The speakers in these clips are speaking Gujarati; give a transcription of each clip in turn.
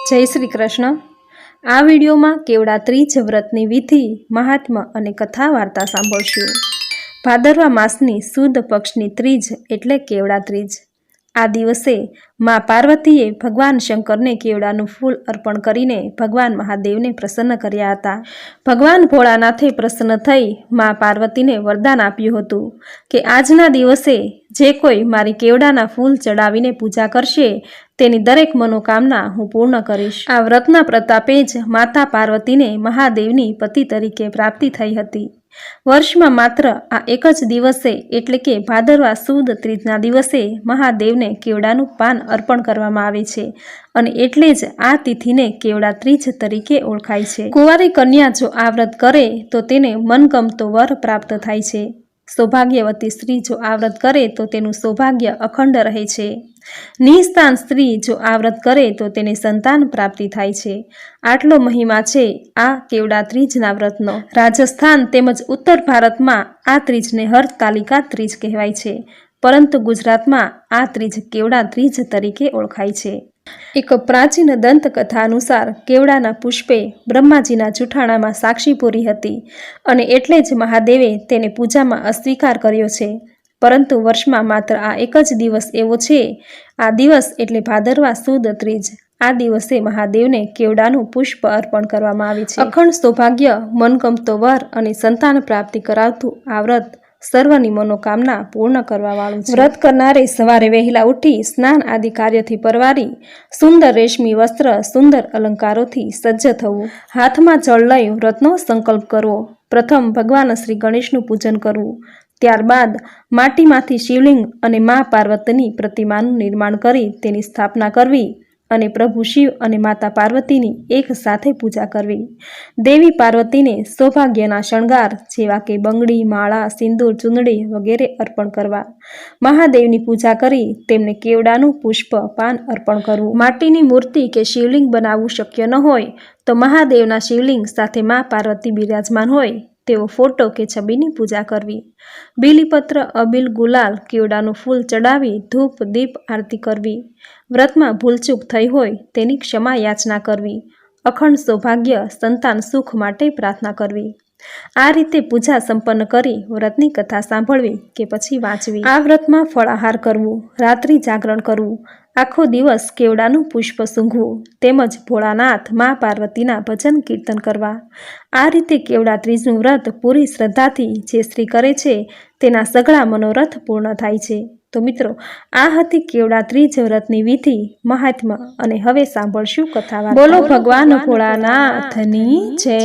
જય શ્રી કૃષ્ણ। આ વિડીયોમાં કેવડા ત્રીજ વ્રતની વિધિ, મહાત્મ્ય અને કથા વાર્તા સાંભળશું। ભાદરવા માસની સુદ પક્ષની ત્રીજ એટલે કેવડા ત્રીજ। આ દિવસે મા પાર્વતીએ ભગવાન શંકરને કેવડાનું ફૂલ અર્પણ કરીને ભગવાન મહાદેવને પ્રસન્ન કર્યા હતા। ભગવાન ભોળાનાથે પ્રસન્ન થઈ મા પાર્વતીને વરદાન આપ્યું હતું કે આજના દિવસે જે કોઈ મારી કેવડાના ફૂલ ચડાવીને પૂજા કરશે તેની દરેક મનોકામના હું પૂર્ણ કરીશ। આ વ્રતના પ્રતાપે જ માતા પાર્વતીને મહાદેવની પતિ તરીકે પ્રાપ્તિ થઈ હતી। વર્ષમાં માત્ર આ એક જ દિવસે એટલે કે ભાદરવા સુદ ત્રીજના દિવસે મહાદેવને કેવડાનું પાન અર્પણ કરવામાં આવે છે અને એટલે જ આ તિથિને કેવડા ત્રીજ તરીકે ઓળખાય છે। કુંવારી કન્યા જો આ વ્રત કરે તો તેને મનગમતો વર પ્રાપ્ત થાય છે। સૌભાગ્યવતી સ્ત્રી જો આ વ્રત કરે તો તેનું સૌભાગ્ય અખંડ રહે છે। નિઃસંતાન સ્ત્રી જો આ વ્રત કરે તો તેને સંતાન પ્રાપ્તિ થાય છે। આટલો મહિમા છે આ કેવડા ત્રીજના વ્રતનો। રાજસ્થાન તેમજ ઉત્તર ભારતમાં આ ત્રીજને હરતાલિકા ત્રીજ કહેવાય છે, પરંતુ ગુજરાતમાં આ ત્રીજ કેવડા ત્રીજ તરીકે ઓળખાય છે। એક પ્રાચીન દંતકથા અનુસાર કેવડાના પુષ્પે બ્રહ્માજીના જૂઠાણામાં સાક્ષી પૂરી હતી અને એટલે જ મહાદેવે તેને પૂજામાં અસ્વીકાર કર્યો છે। પરંતુ વર્ષમાં માત્ર આ એક જ દિવસ એવો છે, આ દિવસ એટલે ભાદરવા સુદ ત્રીજ। આ દિવસે મહાદેવને કેવડાનું પુષ્પ અર્પણ કરવામાં આવે છે। અખંડ સૌભાગ્ય, મનગમતો વર અને સંતાન પ્રાપ્તિ કરાવતું આ વ્રત સર્વની મનોકામના પૂર્ણ કરવા વાળું છે। વ્રત કરનારે સવારે વહેલા ઉઠી સ્નાન આદિ કાર્યથી પરવારી સુંદર રેશમી વસ્ત્ર, સુંદર અલંકારોથી સજ્જ થવું, હાથમાં જળ લઈ વ્રતનો સંકલ્પ કરવો, પ્રથમ ભગવાન શ્રી ગણેશનું પૂજન કરવું, ત્યારબાદ માટીમાંથી શિવલિંગ અને મા પાર્વતીની પ્રતિમાનું નિર્માણ કરી તેની સ્થાપના કરવી અને પ્રભુ શિવ અને માતા પાર્વતીની એક સાથે પૂજા કરવી। દેવી પાર્વતીને સૌભાગ્યના શણગાર જેવા કે બંગડી, માળા, સિંદૂર, ચૂંદડી વગેરે અર્પણ કરવા, મહાદેવની પૂજા કરી તેમને કેવડાનું પુષ્પ પાન અર્પણ કરવું। માટીની મૂર્તિ કે શિવલિંગ બનાવવું શક્ય ન હોય તો મહાદેવના શિવલિંગ સાથે મા પાર્વતી બિરાજમાન હોય તેવો ફોટો કે છબીની પૂજા કરવી। બીલીપત્ર, અબીલ, ગુલાલ, કેવડાનું ફૂલ ચડાવી ધૂપ દીપ આરતી કરવી। વ્રતમાં ભૂલચૂક થઈ હોય તેની ક્ષમા યાચના કરવી। અખંડ સૌભાગ્ય, સંતાન સુખ માટે પ્રાર્થના કરવી। આ રીતે પૂજા સંપન્ન કરી વ્રતની કથા સાંભળવી કે પછી વાંચવી। આ વ્રતમાં ફળાહાર કરવું, રાત્રિ જાગરણ કરવું, આખો દિવસ કેવડાનું પુષ્પ સૂંઘવું તેમજ ભોળાનાથ મા પાર્વતીના ભજન કીર્તન કરવા। આ રીતે કેવડા ત્રીજનું વ્રત પૂરી શ્રદ્ધાથી જે સ્ત્રી કરે છે તેના સઘળા મનોરથ પૂર્ણ થાય છે। તો મિત્રો, આ હતી કેવડા ત્રીજ વ્રતની વિધિ, મહાત્મ્ય અને હવે સાંભળશું કથા વાર્તા। બોલો ભગવાન ભોળાનાથની જય।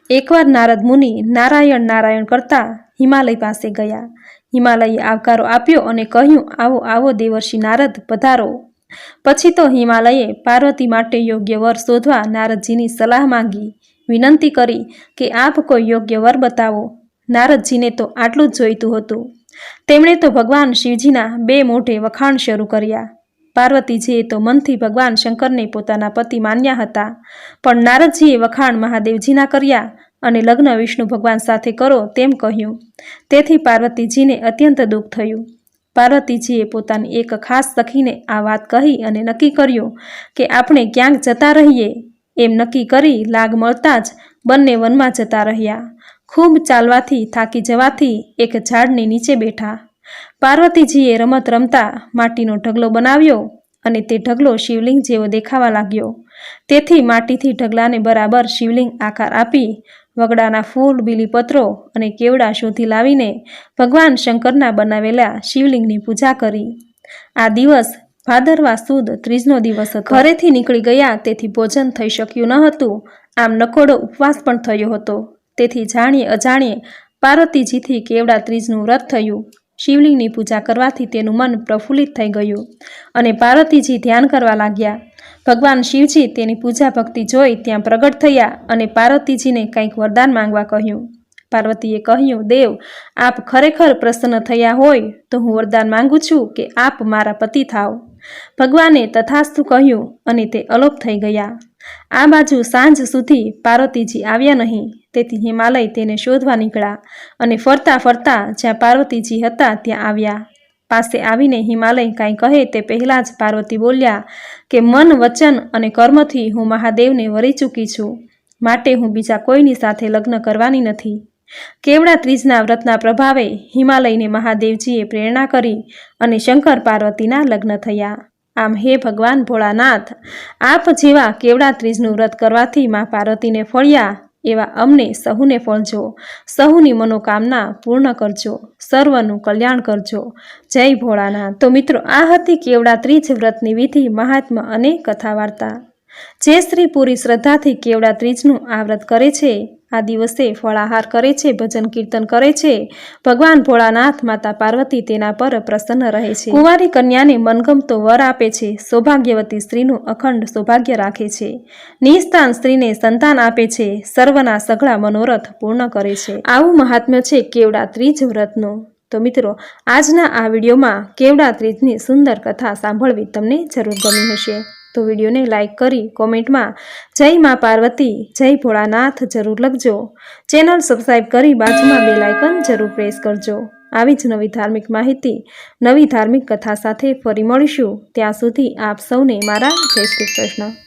એકવાર નારદ મુનિ નારાયણ નારાયણ કરતા હિમાલય પાસે ગયા। હિમાલયે આવકારો આપ્યો અને કહ્યું, આવો આવો દેવર્ષિ નારદ, પધારો। પછી તો હિમાલયે પાર્વતી માટે યોગ્ય વર શોધવા નારદજીની સલાહ માંગી, વિનંતી કરી કે આપ કોઈ યોગ્ય વર બતાવો। નારદજીને તો આટલું જ જોઈતું હતું। તેમણે તો ભગવાન શિવજીના બે મોઢે વખાણ શરૂ કર્યા। પાર્વતીજીએ તો મનથી ભગવાન શંકરને પોતાના પતિ માન્યા હતા, પણ નારદજીએ વખાણ મહાદેવજીના કર્યા અને લગ્ન વિષ્ણુ ભગવાન સાથે કરો તેમ કહ્યું। તેથી પાર્વતીજીને અત્યંત દુઃખ થયું। પાર્વતીજીએ પોતાની એક ખાસ સખીને આ વાત કહી અને નક્કી કર્યું કે આપણે ક્યાંક જતા રહીએ। એમ નક્કી કરી લાગ મળતા જ બંને વનમાં જતા રહ્યા। ખૂબ ચાલવાથી થાકી જવાથી એક ઝાડની નીચે બેઠા। પાર્વતીજીએ રમત રમતા માટીનો ઢગલો બનાવ્યો અને તે ઢગલો શિવલિંગ જેવો દેખાવા લાગ્યો। તેથી માટીથી ઢગલાને બરાબર શિવલિંગ આકાર આપી વગડાના ફૂલ, બીલીપત્રો અને કેવડા શોધી લાવીને ભગવાન શંકરના બનાવેલા શિવલિંગની પૂજા કરી। આ દિવસ ભાદરવા સુદ ત્રીજનો દિવસ હતો। ઘરેથી નીકળી ગયા તેથી ભોજન થઈ શક્યું ન હતું। આમ નકોડો ઉપવાસ પણ થયો હતો। તેથી જાણીએ અજાણીએ પાર્વતીજીથી કેવડા ત્રીજનું વ્રત થયું। શિવલિંગની પૂજા કરવાથી તેનું મન પ્રફુલ્લિત થઈ ગયું અને પાર્વતીજી ધ્યાન કરવા લાગ્યા। ભગવાન શિવજી તેની પૂજા ભક્તિ જોઈ ત્યાં પ્રગટ થયા અને પાર્વતીજીને કંઈક વરદાન માંગવા કહ્યું। પાર્વતીએ કહ્યું, દેવ, આપ ખરેખર પ્રસન્ન થયા હોય તો હું વરદાન માંગુ છું કે આપ મારા પતિ થાવ। ભગવાને તથાસ્તુ કહ્યું અને તે અલોપ થઈ ગયા। આ બાજુ સાંજ સુધી પાર્વતીજી આવ્યા નહીં, તેથી હિમાલય તેને શોધવા નીકળ્યા અને ફરતા ફરતા જ્યાં પાર્વતીજી હતા ત્યાં આવ્યા। પાસે આવીને હિમાલય કાંઈ કહે તે પહેલાં જ પાર્વતી બોલ્યા કે મન, વચન અને કર્મથી હું મહાદેવને વરી ચૂકી છું, માટે હું બીજા કોઈની સાથે લગ્ન કરવાની નથી. કેવડા ત્રીજના વ્રતના પ્રભાવે હિમાલયને મહાદેવજીએ પ્રેરણા કરી અને શંકર પાર્વતીના લગ્ન થયા. આમ હે ભગવાન ભોળાનાથ, આપ જેવા કેવડા ત્રીજનું વ્રત કરવાથી મા પાર્વતીને ફળ્યા એવા અમને સહુને ફળજો, સહુની મનોકામના પૂર્ણ કરજો, સર્વનું કલ્યાણ કરજો. જય ભોળાનાથ. તો મિત્રો, આ હતી કેવડા ત્રીજ વ્રતની વિધિ, મહાત્મ્ય અને કથા વાર્તા. જે સ્ત્રી પૂરી શ્રદ્ધાથી કેવડા ત્રીજનું આ વ્રત કરે છે, આ દિવસે ફળાહાર કરે છે, ભજન કીર્તન કરે છે, ભગવાન ભોળાનાથ, માતા પાર્વતી તેના પર પ્રસન્ન રહે છે. કુંવારી કન્યાને મનગમતો વર આપે છે, સૌભાગ્યવતી સ્ત્રીનું અખંડ સૌભાગ્ય રાખે છે, નિસ્તાન સ્ત્રીને સંતાન આપે છે, સર્વના સઘળા મનોરથ પૂર્ણ કરે છે. આવું મહાત્મ્ય છે કેવડા ત્રીજ વ્રતનું. તો મિત્રો, આજના આ વિડીયોમાં કેવડા ત્રીજની સુંદર કથા સાંભળવી તમને જરૂર ગમી હશે. તો વિડીયોને લાઇક કરી કોમેન્ટમાં જય મા પાર્વતી, જય ભોળાનાથ જરૂર લખજો. ચેનલ સબસ્ક્રાઈબ કરી બાજુમાં બેલ આઇકન જરૂર પ્રેસ કરજો. આવી જ નવી ધાર્મિક માહિતી, નવી ધાર્મિક કથા સાથે ફરી મળીશું. ત્યાં સુધી આપ સૌને મારા જય શ્રી કૃષ્ણ.